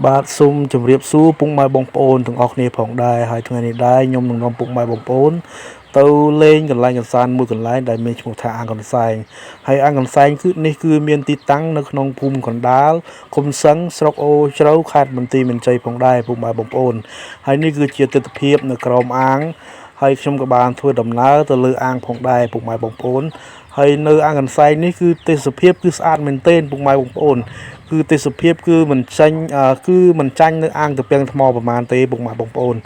បាទសូមជម្រាបសួរពុកម៉ែបងប្អូនទាំងអស់គ្នាផងដែរហើយថ្ងៃនេះដែរខ្ញុំនឹងនាំពុកម៉ែបងប្អូនទៅលេងកន្លែងកម្សាន្តមួយកន្លែងដែលមានឈ្មោះថាអាងកន្សែងហើយអាងកន្សែងគឺមានទីតាំងនៅក្នុងភូមិកណ្ដាលឃុំសឹងស្រុកអូជ្រៅខេត្តបន្ទាយមានជ័យផងដែរពុកម៉ែបងប្អូនហើយនេះគឺជាទិដ្ឋភាពនៅក្រោមអាងហើយខ្ញុំក៏បានធ្វើដំណើរទៅលើអាងផងដែរពុកម៉ែបងប្អូនហើយនៅអាងកន្សែងនេះគឺទេសភាពគឺស្អាតមែនទែនពុកម៉ែបងប្អូនគឺទេសភាពគឺមិនចាញ់នៅអាងទំពាំងថ្មប្រមាណទេពុកម៉ែបងប្អូន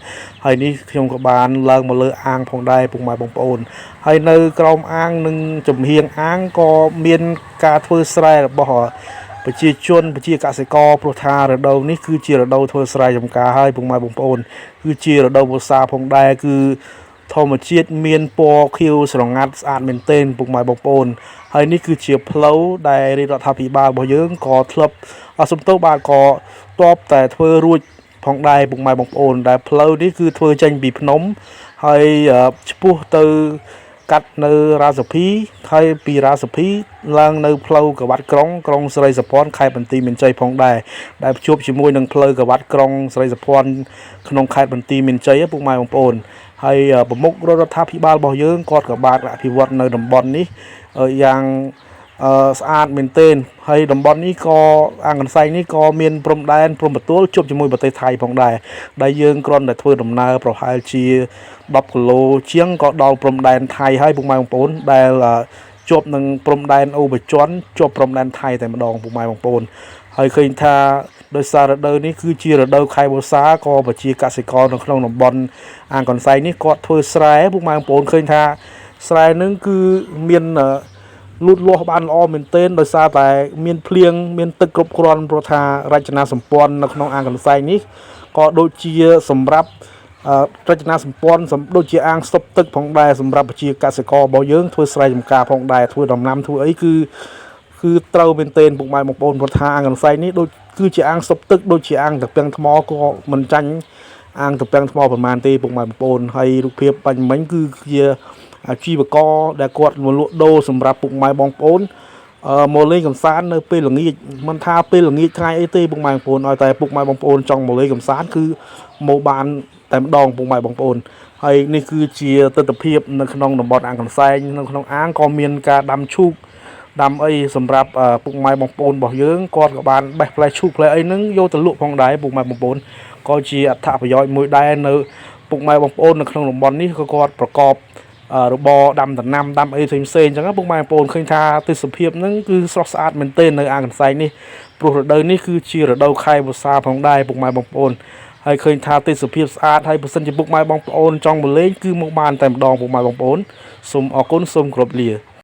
ហើយនេះខ្ញុំក៏បានឡើងមកលើអាងផងដែរពុកម៉ែបងប្អូនហើយនៅក្រោមអាងនិងចំហៀងអាងក៏មានការធ្វើស្រែរបស់ប្រជាជនប្រជាកសិករព្រោះថារដូវនេះគឺជារដូវធ្វើស្រែចម្ការហើយពុកម៉ែបងប្អូនគឺជារដូវវស្សាផងដែរគឺធម្មជាតិមានពណ៌ខៀវស្រងាត់ស្អាតមែនទែនពុកម៉ែបងប្អូនហើយនេះគឺជាផ្លូវដែលរាជរដ្ឋាភិបាលរបស់យើងក៏ធ្លាប់សំទោសបាទក៏តបតែធ្វើរួចផងដែរពុកម៉ែបងប្អូនដែលផ្លូវនេះគឺធ្វើចេញពីភ្នំហើយឆ្ពោះទៅកាត់នៅរាសភីហើយពីរាសភីឡើងនៅផ្លូវកវ៉ាត់ក្រុងស្រីសុភ័ណ្ឌខេត្តបន្ទាយមានជ័យផងដែរដែលភ្ជាប់ជាមួយនឹងផ្លូវកវ៉ាត់ក្រុងស្រីសុភ័ណ្ឌក្នុងខេត្តបន្ទាយមានជ័យពុកម៉ែបងប្អូនហើយប្រមុខរដ្ឋាភិបាលរបស់យើងគាត់ក៏បានអភិវឌ្ឍនៅតំបន់នេះយ៉ាងស្អាតមែនទែនហើយតំបន់នេះក៏អាងកន្សែងនេះក៏មានព្រំដែនព្រំប្រទល់ជួបជាមួយប្រទេសថៃផងដែរដែលយើងគ្រាន់តែធ្វើដំណើរប្រហែលជា10គីឡូជាងក៏ដល់ព្រំដែនថៃហើយពុកម៉ែបងប្អូនដែលជាប់នឹងព្រំដែនអូបជ័នជាប់ព្រំដែនថៃតែម្ដងពុកម៉ែបងប្អូនហើយឃើញថាដោយសាររដូវនេះគឺជារដូវខែវស្សាក៏ប្រជាកសិករនៅក្នុងតំបន់អាងកន្សែងនេះគាត់ធ្វើស្រែពុកម៉ែបងប្អូនឃើញថាស្រែនឹងគឺមានលូតលាស់បានល្អមែនទែនដោយសារតែមានភ្លៀងមានទឹកគ្រប់គ្រាន់ព្រោះថារចនាសម្ព័ន្ធនៅក្នុងអាងកន្សែងនេះក៏ដូចជាសម្រាប់រចនាសម្ព័ន្ធដូចជាអាងស្តុបទឹកផងដែរសម្រាប់ប្រជាកសិកររបស់យើងធ្វើស្រែចម្ការផងដែរធ្វើដំណាំធ្វើអីគឺត្រូវមែនទែនពុកម៉ែបងប្អូនព្រោះថាអាងកន្សែងនេះដូចគឺជាអាងស្តុបទឹកដូចជាអាងទំពាំងថ្មក៏មិនចាញ់អាងទំពាំងថ្មប្រមាណទេពុកម៉ែបងប្អូនហើយរូបភាពបាញ់មិញគឺជាអាជីវករដែលគាត់មកលក់ដូរសម្រាប់ពុកម៉ែបងប្អូនមកលេងកម្សាន្តនៅពេលល្ងាចមិនថាពេលល្ងាចថ្ងៃអីទេពុកម៉ែបងប្អូនឲ្យតែពុកម៉ែបងប្អូនចង់មកលេងកម្សាន្តគឺមកបានតែម្ដងពុកម៉ែបងប្អូនហើយនេះគឺជាទស្សនវិជ្ជានៅក្នុងតំបន់អាងកន្សែងនៅក្នុងអាងក៏មានការដាំឈូកដាំអីសម្រាប់ពុកម៉ែបងប្អូនរបស់យើងគាត់ក៏បានបេះផ្លែឈូកផ្លែអីហ្នឹងយកទៅលក់ផងដែរពុកម៉ែបងប្អូនក៏ជាអត្ថប្រយោជន៍មួយដែរនៅពុកម៉ែបងប្អូននៅក្នុងតំបន់នេះក៏គាត់ប្រកបរបរដាំដំណាំដាំអីផ្សេងអញ្ចឹងពុកម៉ែបងប្អូនឃើញថាទេសភាពហ្នឹងគឺស្រស់ស្អាតមែនទែននៅអាងកន្សែងនេះព្រោះរដូវនេះគឺជារដូវខែវស្សាផងដែរពុកម៉ែបងប្អូនហើយឃើញថាទេសភាពស្អាតហើយបើសិនជាពុកម៉ែបងប្អូនចង់មកលេងគឺមកបានតែម្ដងពុកម៉ែបងប្អូនសូមអរគុណសូមគោរពលា